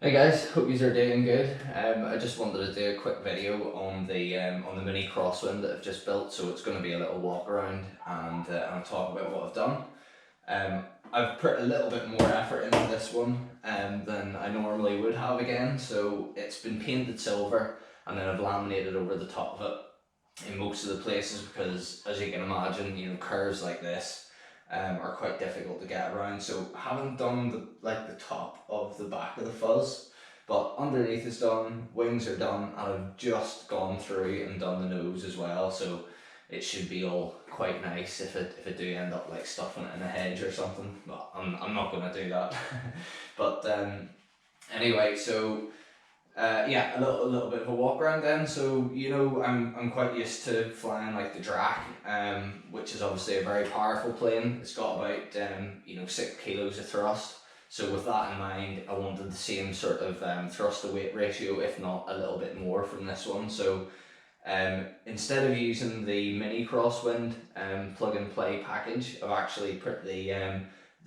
Hey guys, hope you are doing good. I just wanted to do a quick video on the mini Crosswind that I've just built. So it's going to be a little walk around and I'll talk about what I've done. I've put a little bit more effort into this one than I normally would have again. So it's been painted silver and then I've laminated over the top of it in most of the places because, as you can imagine, curves like this are quite difficult to get around. So I haven't done the top of the back of the fuzz, but underneath is done, wings are done, and I've just gone through and done the nose as well. So it should be all quite nice if it do end up like stuffing it in a hedge or something. But I'm not gonna do that. But anyway, so yeah, a little bit of a walk around then. So I'm quite used to flying like the Drac, which is obviously a very powerful plane. It's got about 6 kilos of thrust. So with that in mind, I wanted the same sort of thrust to weight ratio, if not a little bit more from this one. So instead of using the mini Crosswind plug and play package, I've actually put the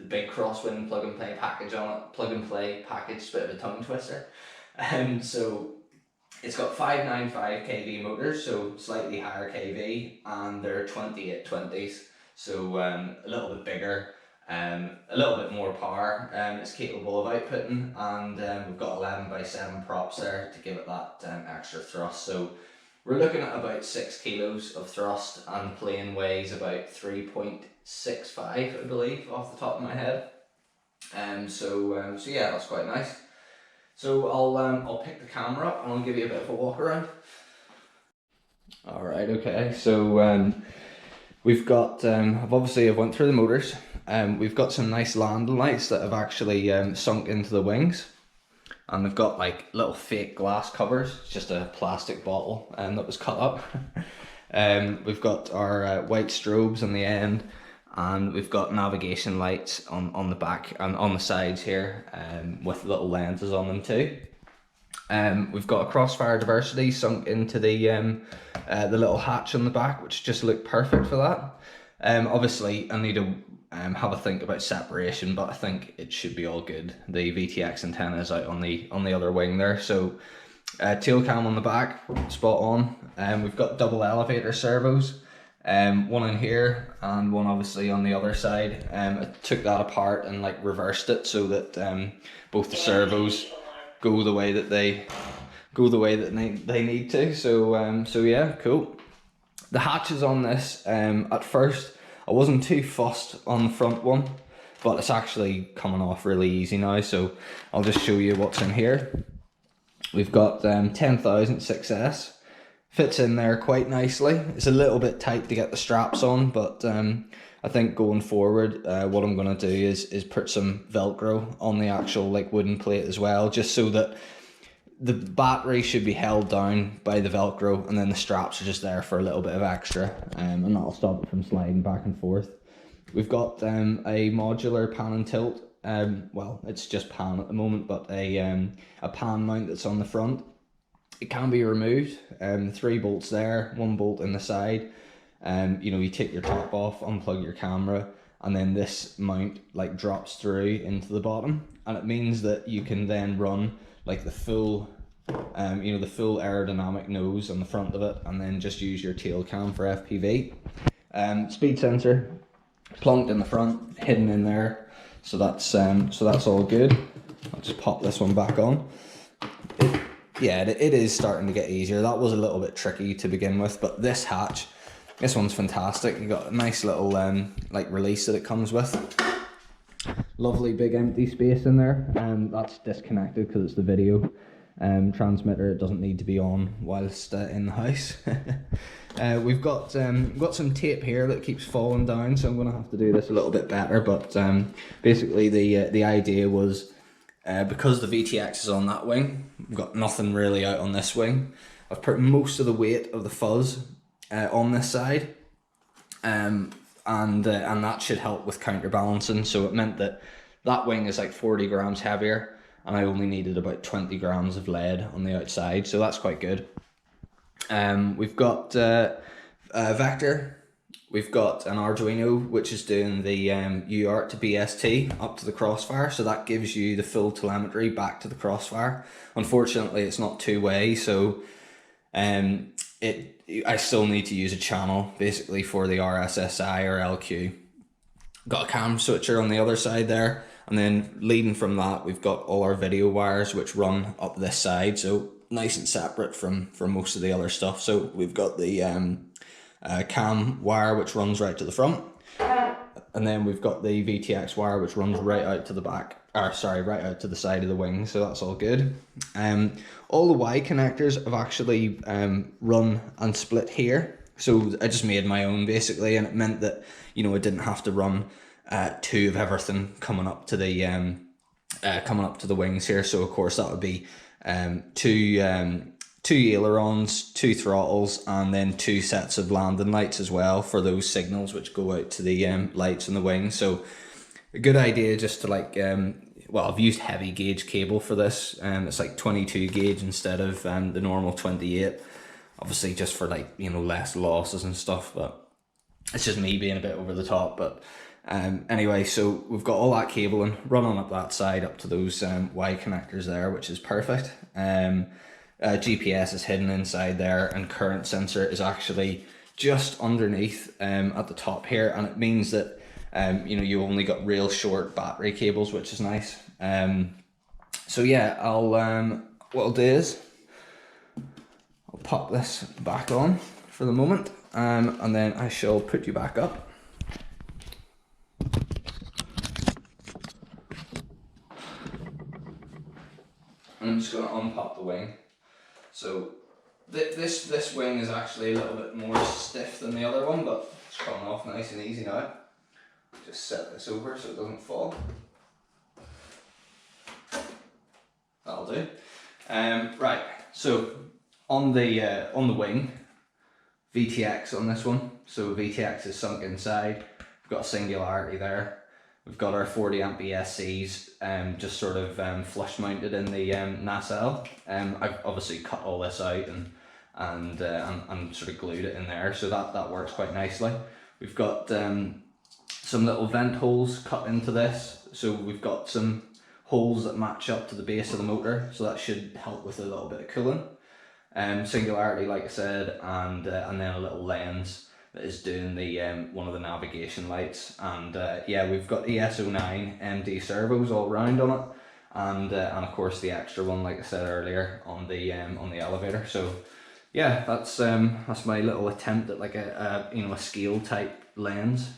big Crosswind plug and play package on it. Plug and play package, bit of a tongue twister. So it's got 595 kV motors, so slightly higher kV, and they're 2820s, so a little bit bigger, a little bit more power it's capable of outputting, and we've got 11x7 props there to give it that extra thrust. So we're looking at about 6 kilos of thrust, and the plane weighs about 3.65, I believe, off the top of my head. So yeah, that's quite nice. So I'll pick the camera up and I'll give you a bit of a walk around. Alright, okay, so we've got, I've went through the motors. We've got some nice landing lights that have actually sunk into the wings. And they've got like little fake glass covers. It's just a plastic bottle that was cut up. We've got our white strobes on the end. And we've got navigation lights on the back and on the sides here, with little lenses on them too. We've got a Crossfire diversity sunk into the little hatch on the back, which just looked perfect for that. Obviously I need to have a think about separation, but I think it should be all good. The VTX antenna is out on the other wing there, so tail cam on the back, spot on. We've got double elevator servos. One in here and one obviously on the other side. I took that apart and like reversed it so that both the servos go the way that they need to. So yeah, cool. The hatches on this, at first I wasn't too fussed on the front one, but it's actually coming off really easy now, so I'll just show you what's in here. We've got 10,000 6S. Fits in there quite nicely. It's a little bit tight to get the straps on, but I think going forward, what I'm going to do is put some Velcro on the actual like wooden plate as well, just so that the battery should be held down by the Velcro, and then the straps are just there for a little bit of extra, and that'll stop it from sliding back and forth. We've got a modular pan and tilt. Well, it's just pan at the moment, but a pan mount that's on the front. It can be removed. 3 bolts there, 1 bolt in the side. You take your top off, unplug your camera, and then this mount like drops through into the bottom, and it means that you can then run like the full the full aerodynamic nose on the front of it, and then just use your tail cam for FPV. Speed sensor plonked in the front, hidden in there, so that's all good. I'll just pop this one back on. Yeah, it is starting to get easier. That was a little bit tricky to begin with, but this hatch, this one's fantastic. You got a nice little like release that it comes with. Lovely big empty space in there. That's disconnected because it's the video transmitter. It doesn't need to be on whilst in the house. We've got some tape here that keeps falling down, so I'm gonna have to do this a little bit better. But basically the idea was, because the VTX is on that wing, I've got nothing really out on this wing. I've put most of the weight of the fuzz on this side, and that should help with counterbalancing. So it meant that wing is like 40 grams heavier, and I only needed about 20 grams of lead on the outside, so that's quite good. We've got Vector we've got an Arduino which is doing the UART to BST up to the Crossfire, so that gives you the full telemetry back to the Crossfire. Unfortunately, it's not two-way, so I still need to use a channel basically for the RSSI or LQ. Got a cam switcher on the other side there, and then leading from that we've got all our video wires which run up this side, so nice and separate from most of the other stuff. So we've got the cam wire which runs right to the front, and then we've got the VTX wire which runs right out to the back, right out to the side of the wing, so that's all good. All the Y connectors have actually run and split here, so I just made my own basically, and it meant that, you know, I didn't have to run two of everything coming up to the wings here. So of course that would be two ailerons, two throttles, and then two sets of landing lights as well for those signals which go out to the lights in the wings. So a good idea just to like, well, I've used heavy gauge cable for this, it's like 22 gauge instead of the normal 28, obviously just for like, you know, less losses and stuff, but it's just me being a bit over the top. But anyway, so we've got all that cabling running up that side up to those Y connectors there, which is perfect. GPS is hidden inside there, and current sensor is actually just underneath at the top here, and it means that you know, you only got real short battery cables, which is nice. So yeah, I'll what I'll do is I'll pop this back on for the moment, and then I shall put you back up. I'm just going to unpop the wing. So this wing is actually a little bit more stiff than the other one, but it's coming off nice and easy now. Just set this over so it doesn't fall. That'll do. Right, so on the wing, VTX on this one. So VTX is sunk inside. We've got a Singularity there. We've got our 40 amp ESCs just sort of flush mounted in the nacelle. I've obviously cut all this out and sort of glued it in there, so that works quite nicely. We've got some little vent holes cut into this, so we've got some holes that match up to the base of the motor, so that should help with a little bit of cooling. Singularity, like I said, and then a little lens that is doing the one of the navigation lights, and yeah, we've got ES09MD servos all round on it, and of course the extra one, like I said earlier, on the elevator. So yeah, that's my little attempt at like a you know, a scale type lens,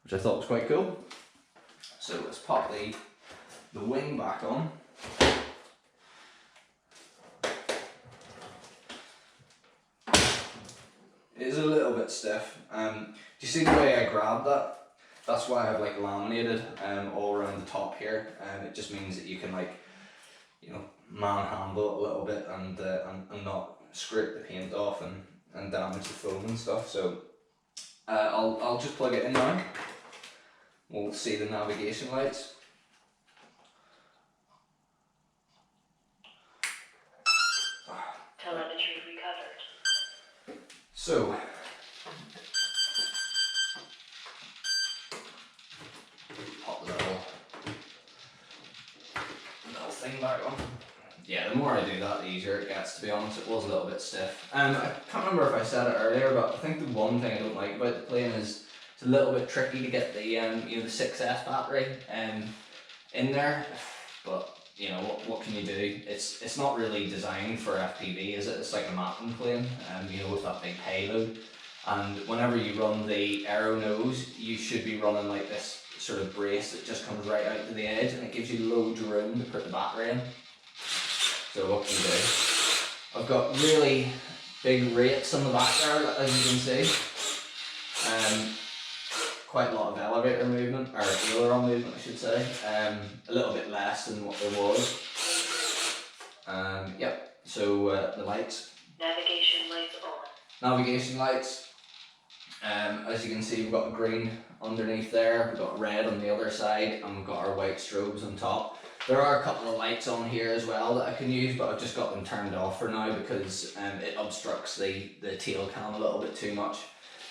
which I thought was quite cool. So let's pop the wing back on. It is a little bit stiff. Do you see the way I grabbed that? That's why I've like laminated all around the top here. It just means that you can, like, you know, manhandle it a little bit and not scrape the paint off and damage the foam and stuff. So I'll just plug it in now. We'll see the navigation lights. Telemetry recovered. So pop the little thing back on. Yeah, the more I do that, the easier it gets, to be honest. It was a little bit stiff. I can't remember if I said it earlier, but I think the one thing I don't like about the plane is it's a little bit tricky to get the you know, the 6S battery in there. But you know, what can you do? It's not really designed for FPV, is it? It's like a mapping plane, you know, with that big payload. And whenever you run the aero nose, you should be running like this sort of brace that just comes right out to the edge, and it gives you loads of room to put the battery in. So what can you do? I've got really big rates on the back there, as you can see. Quite a lot of elevator movement, or aileron movement I should say, a little bit less than what there was. Yep, so the lights. Navigation lights on. Navigation lights. As you can see, we've got green underneath there, we've got red on the other side, and we've got our white strobes on top. There are a couple of lights on here as well that I can use, but I've just got them turned off for now because it obstructs the tail cam a little bit too much.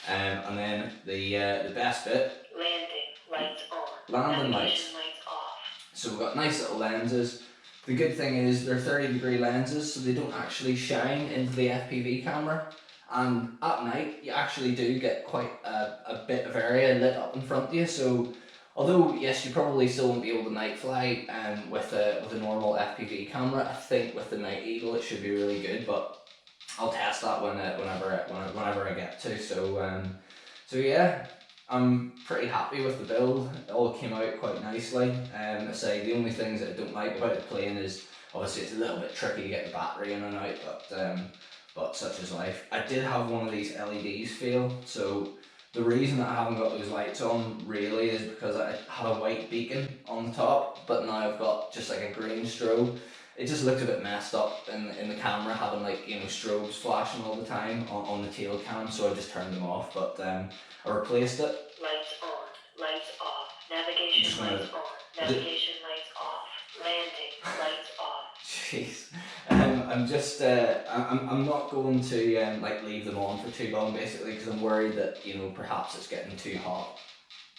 And then the best bit, Landing lights on. landing Navigation lights. lights off. So we've got nice little lenses. The good thing is they're 30-degree lenses, so they don't actually shine into the FPV camera. And at night, you actually do get quite a bit of area lit up in front of you. So although yes, you probably still won't be able to night fly with a normal FPV camera, I think with the Night Eagle it should be really good. But I'll test that whenever I get to. So yeah, I'm pretty happy with the build. It all came out quite nicely. I say the only things that I don't like about the plane is obviously it's a little bit tricky to get the battery in and out, but such is life. I did have one of these LEDs fail, so the reason that I haven't got those lights on really is because I had a white beacon on the top, but now I've got just like a green strobe. It just looked a bit messed up in the camera, having like, you know, strobes flashing all the time on the tail cam, so I just turned them off, but I replaced it. Lights on. Lights off. Navigation lights on. Navigation lights off. Landing lights off. Jeez. I'm not going to like leave them on for too long basically, because I'm worried that, you know, perhaps it's getting too hot,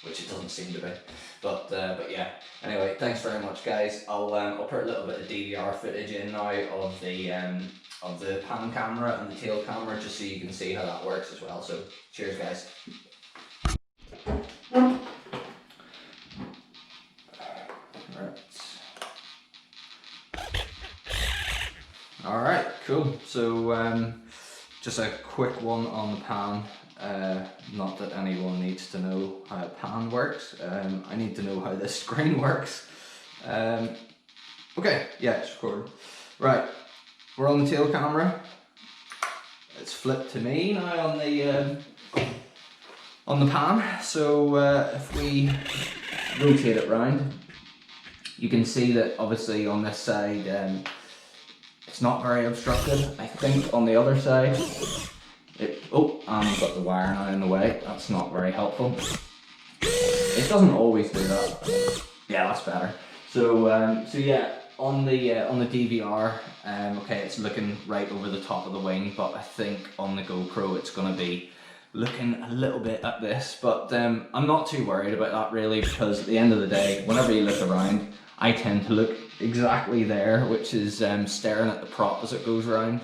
which it doesn't seem to be. But yeah. Anyway, thanks very much, guys. I'll put a little bit of DVR footage in now of the pan camera and the tail camera, just so you can see how that works as well. So cheers, guys. Alright, cool. So just a quick one on the pan. Not that anyone needs to know how a pan works. I need to know how this screen works. Okay, yeah, it's recorded. Right, we're on the tail camera. It's flipped to me now on the pan. So if we rotate it round, you can see that obviously on this side it's not very obstructed. I think on the other side, I've got the wire now in the way. That's not very helpful. It doesn't always do that. Yeah, that's better. So yeah, on the DVR, okay, it's looking right over the top of the wing, but I think on the GoPro it's going to be looking a little bit at this. But I'm not too worried about that really, because at the end of the day, whenever you look around, I tend to look exactly there, which is staring at the prop as it goes around,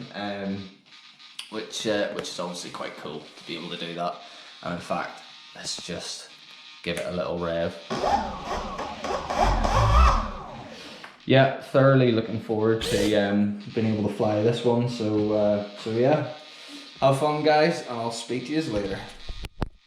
which is obviously quite cool to be able to do that. And in fact, let's just give it a little rev. Yeah, thoroughly looking forward to being able to fly this one. So yeah, have fun, guys, and I'll speak to you later.